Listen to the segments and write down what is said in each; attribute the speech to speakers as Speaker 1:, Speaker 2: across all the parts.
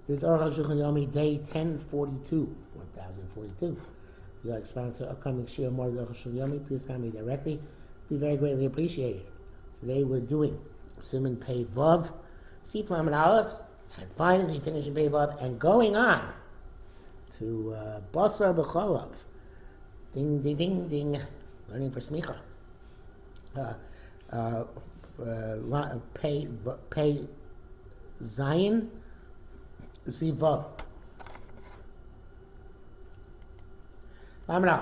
Speaker 1: This is Arukh HaShulchan Yomi, day 1042, 1042. You like sponsor upcoming Shir more Arukh HaShulchan Yomi, please contact me directly. Be very greatly appreciated. Today we're doing Siman Pei Vav, Steep Lam and Aleph, and finally finishing Pei Vav and going on to Basar B'Cholav. Ding, ding, ding, ding. Learning for Smicha. Pei Zayin Zivav. Lamed.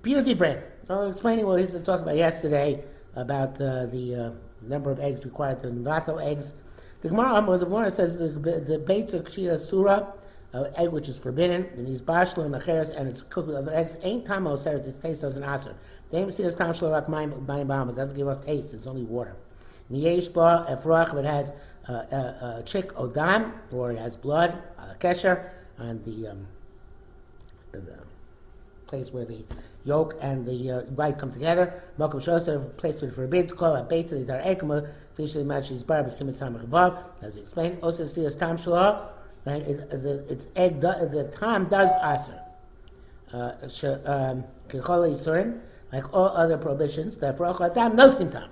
Speaker 1: Beauty bread. Explaining what we talked about yesterday about the number of eggs required to Natal eggs. The Gemara says the baits of Kshira Surah, egg which is forbidden, and these bashla and macheres, and it's cooked with other eggs, ain't tam oseret, its taste doesn't aser. They haven't seen this tam shlo rak mayim, it doesn't give off taste, it's only water. Miyesh ba efrach, if it has a chick odam, or it has blood, kesher, on the place where the yolk and the white come together. Mokum shoser, place where it forbids, call a baitz of the dar ekma, officially matches bar b'simit samach vav, as we explained. Also, see as tam shlo, right? Its egg, the tam does aser. Kechol yisurin, like all other prohibitions, the efrach adam noskin tam.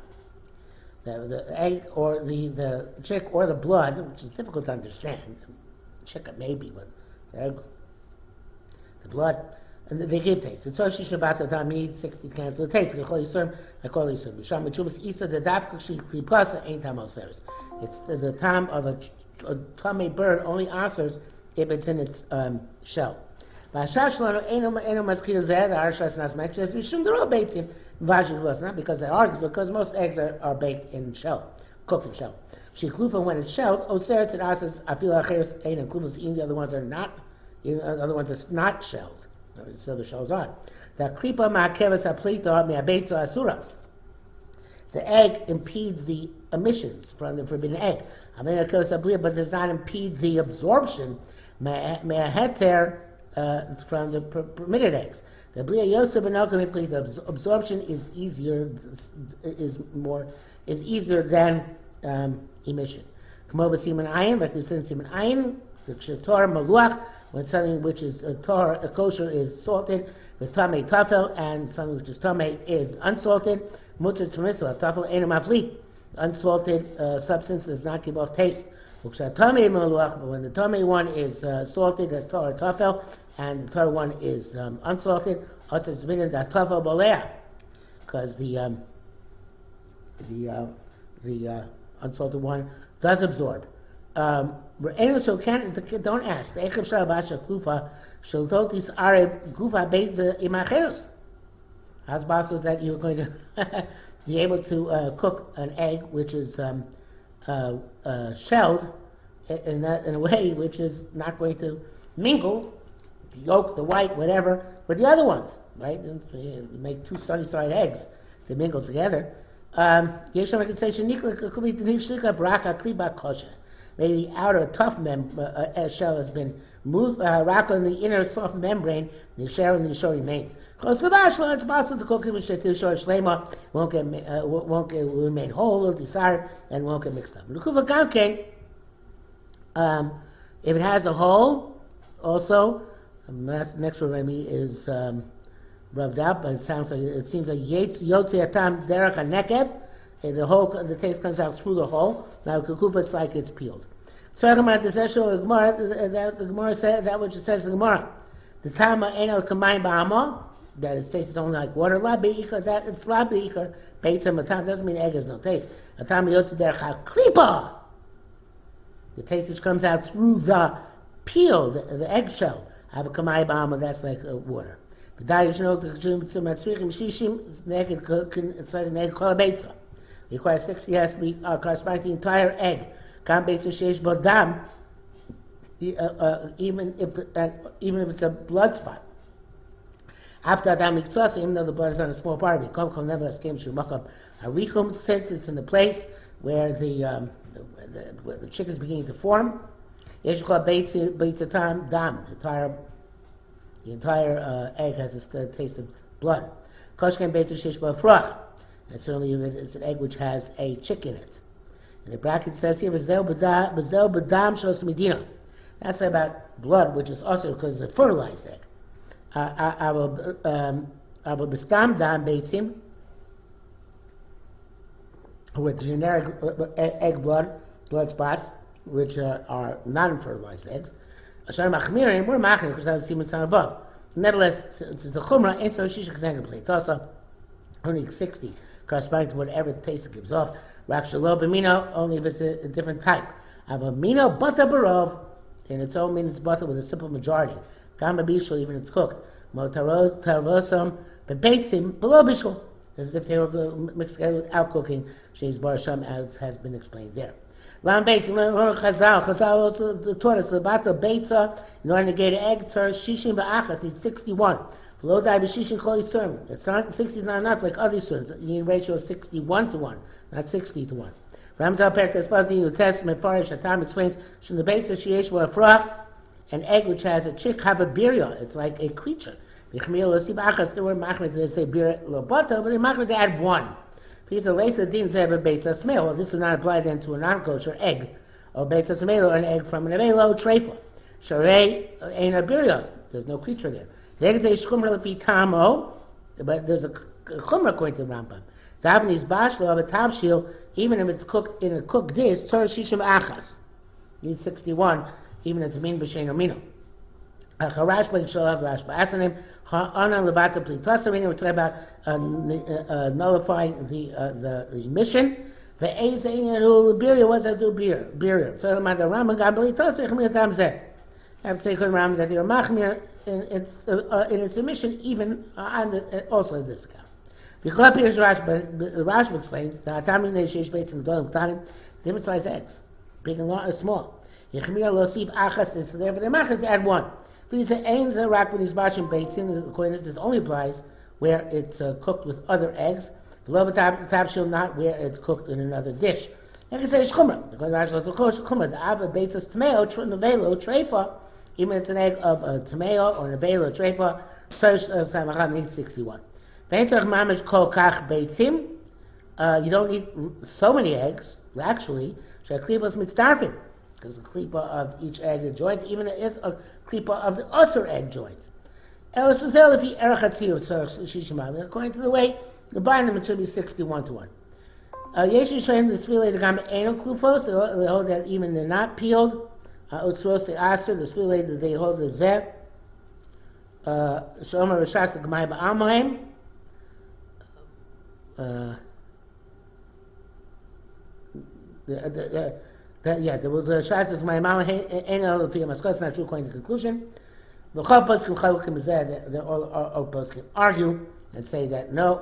Speaker 1: The egg or the chick or the blood, which is difficult to understand. Chicken maybe, but the egg, the blood, and they give taste. It's Oshi Shabbat the time needs 60 cans of the taste. Kechol yisurim, like all yisurim. B'sham mitchubas isa the dafka kliplasa ain't tam osers. It's the time of a tummy bird only answers if it's in its shell. The Arshas Nas mentions we shouldn't do beitzim v'ashik, not because they are, because most eggs are baked in shell, cooked in shell. Sheklufa, when it's shelled, oseretz and asas afil acheres ein and klufas eating, the other ones are not, the other ones are not shelled, so the shells are. The klipa ma'akeves haplita me'abeitza asura. The egg impedes the emissions from the forbidden egg. But does not impede the absorption me'aheter from the permitted eggs. The absorption is easier than emission. Like we said in Siman Ayin, the Kshetor Maluach, when something which is kosher is salted, the Tamei Tafel, and something which is Tamei is unsalted. Mutzah Tamisu, Tafel Einu Mafli. Unsalted substance does not give off taste. But when the Tamei one is salted, the Torah Tafel, and the Torah one is unsalted, also it's written that Tafel Bolea, because the unsalted one does absorb. So don't ask. How's possible that you're going to be able to cook an egg which is shelled in a way which is not going to mingle the yolk, the white, whatever, with the other ones, right? You make two sunny-side eggs to mingle together. Maybe the outer tough shell has been moved, rock on the inner soft membrane, the shell and the shell remains. It's possible to cook it with shetil shor shlema, won't will remain whole, will desired, and won't get mixed up. If it has a hole, also, next word maybe is rubbed out, but it seems like yotze atam derech hanekev. The taste comes out through the hole. Now kukufa, it's like it's peeled. So the Gemara says that which it says in the Gemara, the tama enel kamayim ba'ama, that its taste is only like water. La beikar, that it's la beikar. Beitzim atam doesn't mean the egg has no taste. Atam yotze derech haklipa. The taste which comes out through the peel, the eggshell. Have a kamayim ba'ama, that's like water. But it's like an egg called a beitza. Requires 60, has to be corresponding to the entire egg. Even if it's a blood spot. After Adam Miktsas, even though the blood is on a small part of it, nevertheless came to Makam Arichum, since it's in the place where the chick is beginning to form. Beitzatam Dam. The entire egg has a taste of blood. Koshken Beitza Shesh B'Afrach. And certainly if it's an egg which has a chick in it. And the bracket says here, "B'zel b'dam shos medina." That's about blood, which is also because it's a fertilized egg. Avo b'stam dam beitzim, with generic egg blood spots, which are non-fertilized eggs. Ashar machmirim, we're machmir because I have seen son above. Nevertheless, since the chumrah ain't so shisha connected plate, also only 60, corresponding to whatever taste it gives off. Rak shalo b'mino, only if it's a different type. Avo mino bata barov, in its own meaning it's butter with a simple majority. Gam b'bishul, even it's cooked. Mo tarvosam bebeitzim below bishul, as if they were mixed together without cooking. She's bar sham, as has been explained there. Lam beitzim, Chazal also taught us about the beitza, in order to get an egg, tzar shishim ba'achas, needs 61. Below die b'shishin kol yisurim. It's not, 60 is not enough like other yisurim. You need a ratio of 61 to 1, not 60 to 1. Ramzal Perkes Fad, the New Testament, Farish Hatam explains, Shin the Beitza Sheyesh wa Afrach, an egg which has a chick have a birya. It's like a creature. B'chmil l'sib achas, they were machmir to say birya lobata, but they machmir to add one. Piece of lace the din say a Beitza Smeel. Well, this would not apply then to a non-kosher egg, or Beitza Smeel, or an egg from an avelo treifa. Sharei ain't a birya. There's no creature there. The egg is a shchumra lefi tamo, but there's a chumra according to the Rambam. Davnis bashlo of a tavshil, even if it's cooked in a cooked dish, tzor shishim achas. Needs 61, even if it's min b'shein or mino. Charash b'in shalav rash ba'asanim, ha'ana lebata plitasarin, we're talking about nullifying the emission. Ve'ez einin hu l'birya, what's that do birya? So the Rambam gam b'litasar, chmir tam zeh. I have to say, Rambam, that they are machmir in its emission, even also in this account. Rashi explains that different size eggs, big and small. So therefore they're machmir to add one. According to this, this only applies where it's cooked with other eggs. Below the tavshil, not where it's cooked in another dish. Like I say, shchumra. According to Rashi, shchumra. The ava beitzas tameo nevelo treifa. Even if it's an egg of a tameo or nevelo treifa, so needs 61. You don't need so many eggs, actually, because the klipa of each egg it joins, even a klipa of the usher egg joins. According to the way you bind them, it should be 61 to 1. Yeshu Shem, the Sfilei, the Gam Eno Klufos, they hold that even they're not peeled. Utsros, the Aser, the Sfilei, they hold the Zeh. Shomer Rishas, the Gamai Ba'amohem. The Shas is my mama ain't all the Maskos, it's not true according to the conclusion. The Chol Poskim Chalukim is there, they're all Poskim argue and say that no,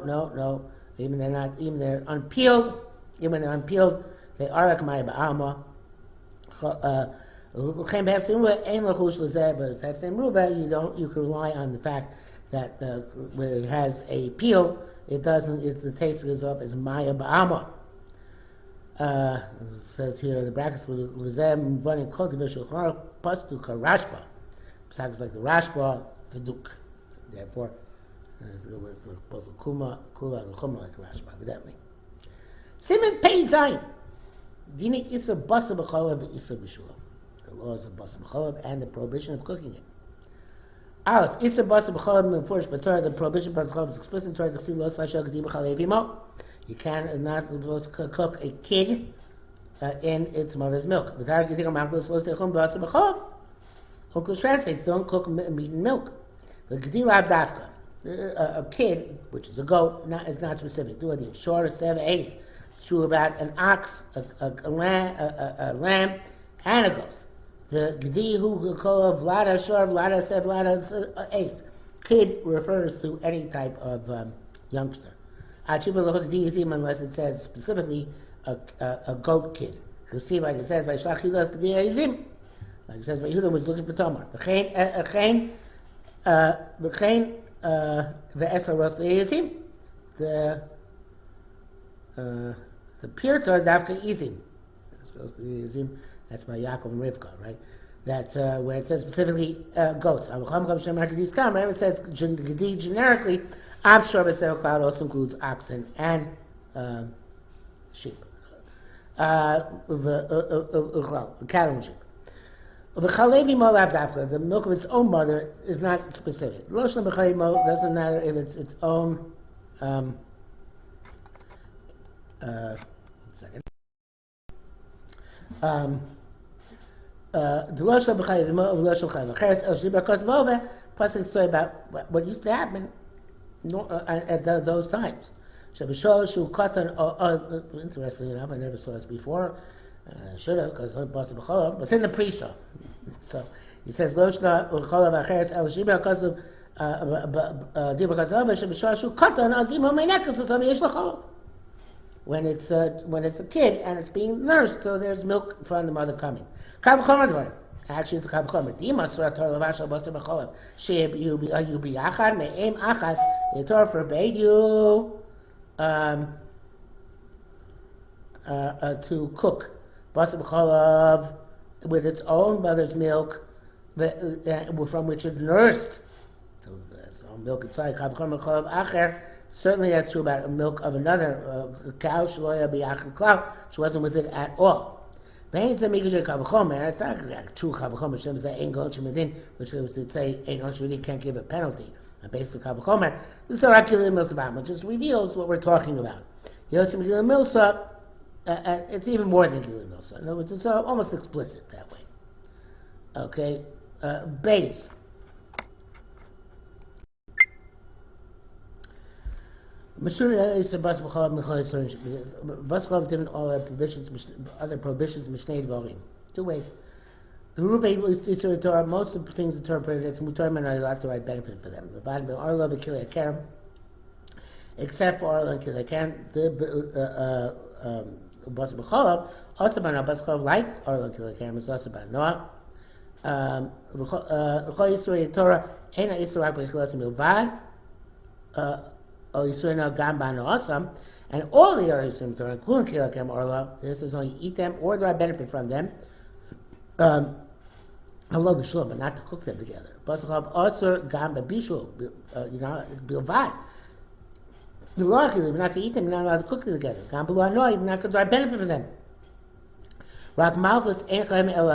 Speaker 1: even they're unpeeled, they are like my Ba'ama. You can rely on the fact that when it has a peel, the taste goes off as Maya Ba'ama. It says here in the brackets, Luzem running cultivation pastu karashba. Besides like the rashba, feduk. Therefore, with both kula and chumra like rashba, evidently. Simen pei zayin. Dini isa basa b'chalav isa b'shula. The laws of basa b'chalav and the prohibition of cooking it. Aleph, Isa Basa B'chalav Meforsh B'Torah, the prohibition of B'chalav is explicit in Torah to see Los Vashel G'di B'chalav Imo. You can not supposed to cook a kid in its mother's milk. B'Tarek G'di B'chalav supposed to cook B'asa B'chalav. Onkelos translates, don't cook meat and milk. But G'di Lab Dafka, a kid, which is a goat, is not specific. Do it short of 7 8. It's true about an ox, a lamb, and a goat. The G'di who call Vlada Shor, Vlada Sev, Vlada Ace. Kid refers to any type of youngster. Unless it says specifically a goat kid. You see, like it says by Shlach Yudas G'di Ezim. Like it says by Yehuda was looking for Tamar. V'chein ve'esar ros ve'ezim. The pirta dafka izim. That's by Yaakov and Rivka, right? That where it says specifically goats. It says Gedi generically, Avshar B'Sev Cloud also includes oxen and sheep. Cattle and sheep. The milk of its own mother is not specific. Doesn't matter if it's its own. One second. Pasuk story about what used to happen at those times. Interestingly enough, I never saw this before. Should have, because it's possible, but it's in the pre-show. So he says, "Lo shna ucholav acheres el shiba kasu dibur kasu shebishashu katan azimo meinekas so yesh lacholav." When it's a kid and it's being nursed, so there's milk from the mother coming. Kav chomer dvar. Actually, it's kav chomer. Dima surat Torah levashal baster b'cholav. Sheib you be achad me'em achas. The Torah forbade you to cook baster b'cholav with its own mother's milk, from which it nursed. So milk inside kav chomer b'cholav acher. Certainly that's true about milk of another cow, shloya b'yachid klau, she wasn't with it at all. It's not true chavachomer, Shem say ain't going shemedin, which was to say ain't going shemedin can't give a penalty. Based on chavachomer, this is Arakil Milsa, which just reveals what we're talking about. Yosim Gil Milsa, it's even more than Gil Milsa. In other words, it's almost explicit that way. Okay, base. Mashur is the bas b'chalav mechol. Bas b'chalav is different all other prohibitions mishnei dvarim. Two ways. The Ruba is the Torah. Most of the things the Torah prohibits, mutar men are allowed to write benefit for them. The bottom of arla b'kilei karam, except for arla and kilei karam. The bas b'chalav also by bas b'chalav like arla and kilei karam is also by Noah. B'chol Yisrael Torah ena Yisrael b'chilas milvad. And all the other Yisurim Torah, including Kilakem Orla, this is only eat them or derive benefit from them. But not to cook them together. Basachav Asur Gam Bishul, Bilvad. The law you're not going to eat them, you're not allowed to cook them together. Gam Bilu Anoy, you're not going to derive benefit from them. Rak Malchus Enchem El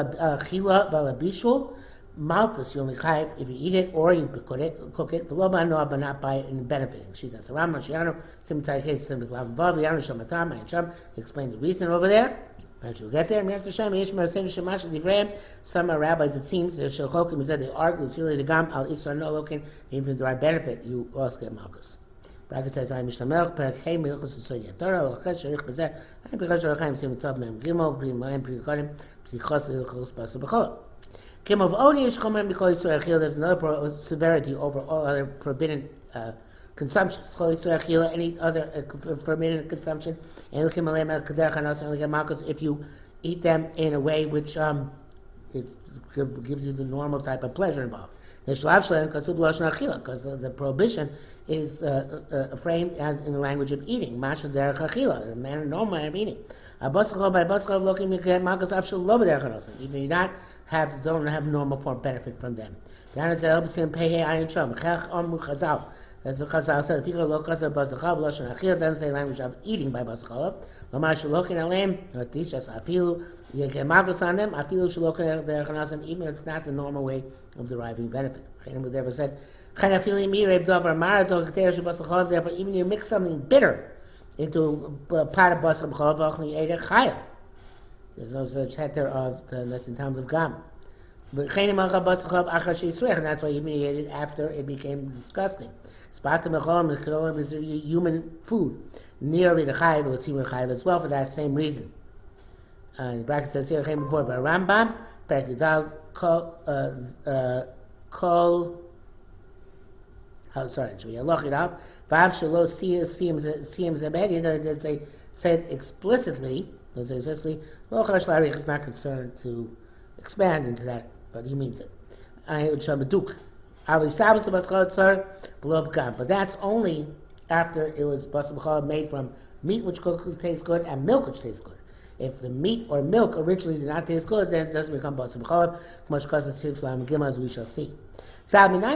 Speaker 1: Chila Bala Bishul. Malchus, you only chayiv if you eat it or you cook it. V'lo ba'anoah, but not by benefiting. She does. Ram Mashiach, Sim Taychet, Sim B'Lav Vav, Yanu Shamatam, and Sham. Explain the reason over there. But you'll get there. Mir Hashem, Yishma Hashem Shemash Divrei. Some rabbis, it seems, the Shalchokim said they argue it's really the Gam Al Isra No Lokin. Even the right benefit, you also get Malchus. Bracket says, "I'm Mishnah Perak Hey Milchus Sodia Torah Loches Sherich Bezeh. I'm because Rachaim Sim Tov Mem Gimel Brim Mayim Prikodim Psichos Ilchos Basu B'Chol." There's another severity over all other forbidden consumptions. Any other forbidden consumption, if you eat them in a way which gives you the normal type of pleasure involved. Because the prohibition is framed as in the language of eating. The manner normal of eating. Even you don't have normal form benefit from them. That's what Chazal said. If you look at the basachav, lashon achil doesn't say language of eating by basachav. Lamar shalokin aleim, teach us afilu. You get magus on them. Afilu shalokin derechanasim. Even if it's not the normal way of deriving benefit. Chayim ever said, "Chayin afilu mirei b'davar maradol k'teir shebasachav." Therefore, even you mix something bitter into a pot of basachav, you ate it chayav. There's no such heter of unless in times of gam. But and that's why even you ate it after it became disgusting. Spatim is human food. Nearly the chayiv, but it's even chayiv as well for that same reason. The bracket says here came before by Rambam, Perikidal kol. Should we look it up? Vav shelo siyam zebed. They said explicitly. Arukh HaShulchan is not concerned to expand into that, but he means it. But that's only after it was basar made from meat which tastes good and milk which tastes good. If the meat or milk originally did not taste good, then it doesn't become basar b'chalav, as we shall see. How do we know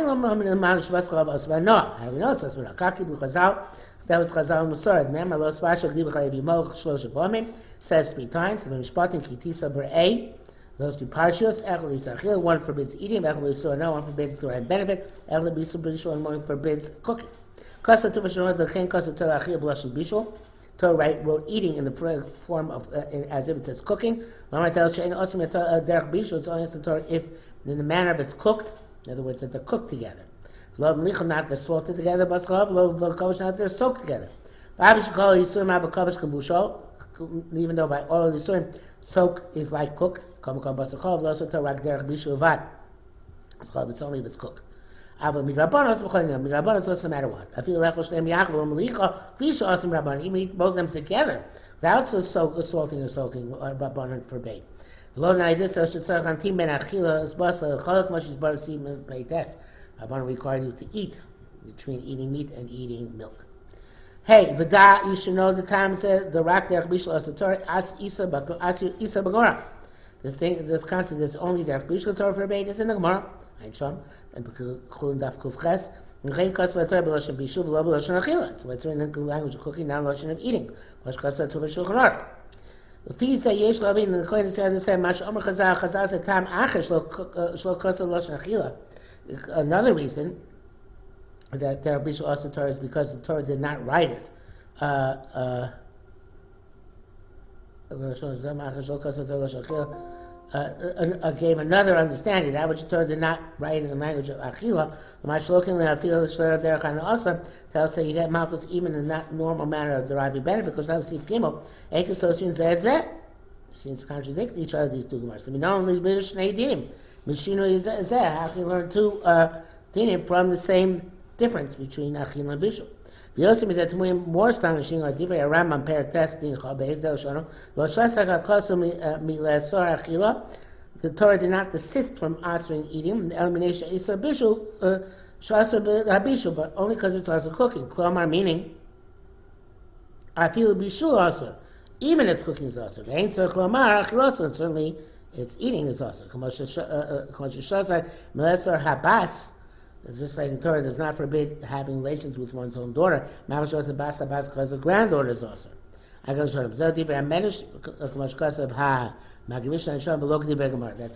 Speaker 1: it's basar? That was Chazal Musar. Remember, Lo Svashak Libachal Yimoch Shlosh Bomim says 3 times. The Mishpatim Kitisa Ber'ei. Those 2 parshas. Echel Yisachil. One forbids eating. Echel Yisur. No, one forbids to have benefit. Echel Yisur Bishul. And one forbids cooking. Kasa Tuvashon Lechen Kasa Telachil Blushing Bishul. Torah wrote eating in the form of as if it says cooking. Lama tells Shein Osim Derech Bishul. It's only the Torah if in the manner of it's cooked. In other words, that they're cooked together. Lo Mlicha not they're salted together. Baschov Lo Vakovish not they're soaked together. Babish Kol Yisurim Avakovish Kambushol. Even though by all of the Yisurim soaked is like cooked. Kam Kam Basachov Lo So Torah Derech Bishul Vad. It's only if it's cooked. Even eat both of them together without salting or soaking. Rabbanon forbade. Rabbanon required you to eat between eating meat and eating milk. Hey, Vada, you should know the time said the Rak Derech Bishul as the Torah As Isa Bagora. This concept is only Derech Bishul Torah forbade is in the Gemara. And Kulin Daf Kufches. So it's written in the language of cooking, not language of eating. The fees say Yesh Lavin and the Kohen is to say Mash Omer Chazal Chazal said Tam Achesh Shlo Kosa Lashon Achila. Another reason that there Bishul also Torah is because the Torah did not write it. Gave another understanding that which the Torah did not write in the language of Achila. Tells you get Malchus even in that normal manner of deriving benefit, because that was Sif Gimel. Ekasoshin Zed seems to contradict each other, these 2 Gemaras. We know only Mishnei Dinim. Mishinu Zeh. How can you learn 2 Dinim from the same difference between Achila and Bishul? V'yosim is that to me more astonishing are Divrei Rambam Perak Tes Din Chabeis Zel Shono Lo Shasak HaKosu Milesor Achila. The Torah did not desist from answering eating. The elimination Isar Bishul Shasar Bishul, but only because it's also cooking. Klomar meaning Afilu Bishul also, even its cooking is also. Ain't so Klomar Achiloso, and certainly its eating is also. Kamosha Milesor Habas. It's just like the Torah does not forbid having relations with one's own daughter. Because a granddaughter is also. That's a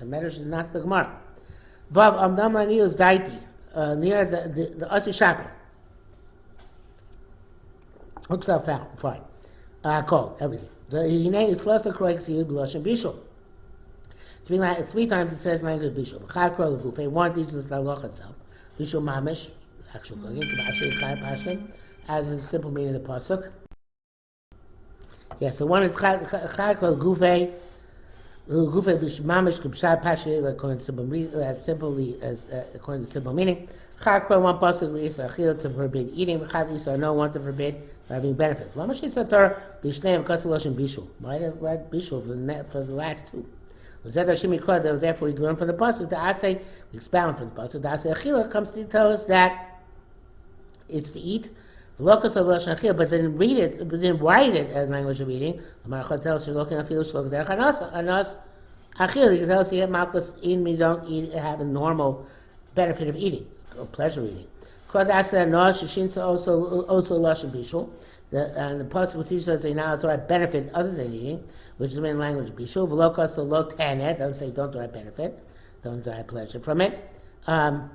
Speaker 1: medrash, not the Gemara. Vav Amdam Lani is Daiti, near the Otzi Shapir. Hooks out fine. Cold, everything. The Yinei is closer correct to Blushing Bishul. 3 times it says language Bishul. Chad Krol Guf. 1 teaches us the Halacha itself. Bishul Mamish, actual cooking, as a simple meaning of the pasuk. Yeah, so 1 is Chad Krol Gufei. Gufei Bishul Mamish Kubshad Pashi, according to simple as simply as according to simple meaning. Chad Krol 1 pasuk L'Isra Achil to forbid eating. Chad Isra no 1 to forbid having benefit. Lamash Yisra Torah Bishneim Kasaloshin Bishul. Why did I write Bishul for the last 2? Therefore, we learn from the pasuk. The Asay, we expound from the pasuk. The Asay Achila comes to tell us that it's to eat. But then read it, but then write it as language of eating. Amarachot tells you, looking at Anos Achila, you can tell us you get Malchus in me, don't eat, have a normal benefit of eating, or pleasure of eating. Kod Asay Anos, Shishinsa also Lashon Bishul. And the pasuk teaches us a now to benefit other than eating, which is the main language. Bishul v'lo so lo tanet. Doesn't say don't derive benefit, don't derive pleasure from it. Amdeya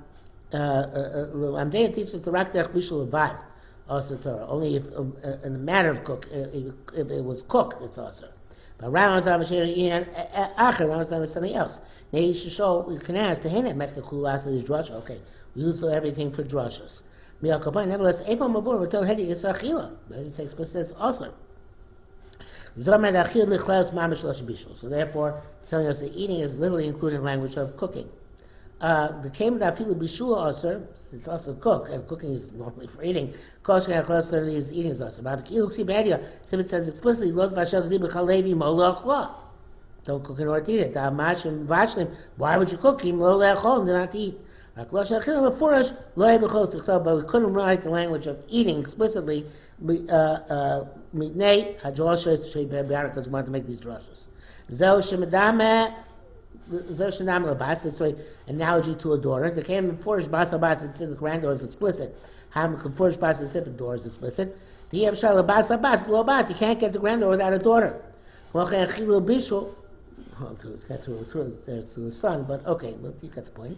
Speaker 1: teaches the rak derech bishul avad also Torah. Only if in the matter of cook, if it was cooked, it's also. But Ramazan Mashiach Acher Ramazan is something else. Now you should show you can ask the Hene Meska Kulas is drush. Okay, we use everything for drushes. Nevertheless, Ephah Mavur, we're told Hedi is Achila. As it says explicitly, it's also. So therefore, it's telling us that eating is literally included in the language of cooking. The came that Afilu Bishul also, it's also cook, and cooking is normally for eating. Kosher and Chlas certainly is eating is also. But if it says explicitly, don't cook in order to eat it. Why would you cook? Do not to eat. But we couldn't write the language of eating explicitly because we wanted to make these drushes. It's an analogy to a daughter. The came in Forish Bas Abbas, it's in the granddaughter is explicit. Ham Forish Bas is if the daughter is explicit. The Bas, you can't get the granddaughter without a daughter. Well, get through there's the son, but okay, well, you get the point.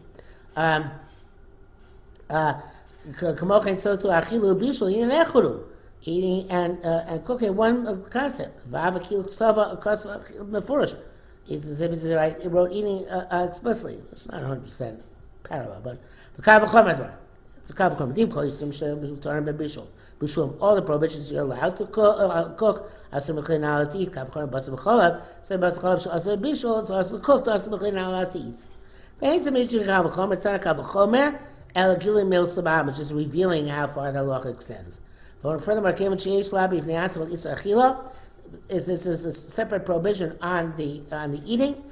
Speaker 1: Eating and cooking one concept. It's as if it wrote eating explicitly. It's not 100% parallel, but it's a kavachomer. All the prohibitions you're allowed to cook. Asur not allowed to eat. Kavachomer basa b'cholav. Say basa b'cholav asur bishul. It's also cooked. Asur not allowed to eat. It's not a kavachomer. El gilim mil sabam. It's just revealing how far the halacha extends. Furthermore, if the answer is achila, this is a separate prohibition on the eating.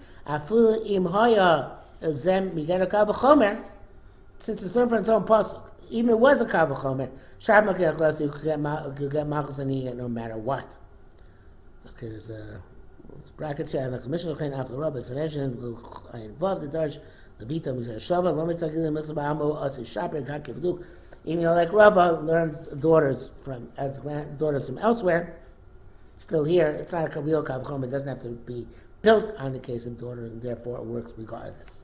Speaker 1: Since it's learned from its own pasuk, even if it was a kavachomer, you could get machos and eat it no matter what. Okay, there's brackets here. The commission after the rabbi is involved the darsh. The bita shava lo mitzagil mitzvah asi shaper kakivduk. Even though, like Rava learns daughters from elsewhere, still here, it's not a real kavachomer. It doesn't have to be built on the case of daughter, and therefore it works regardless.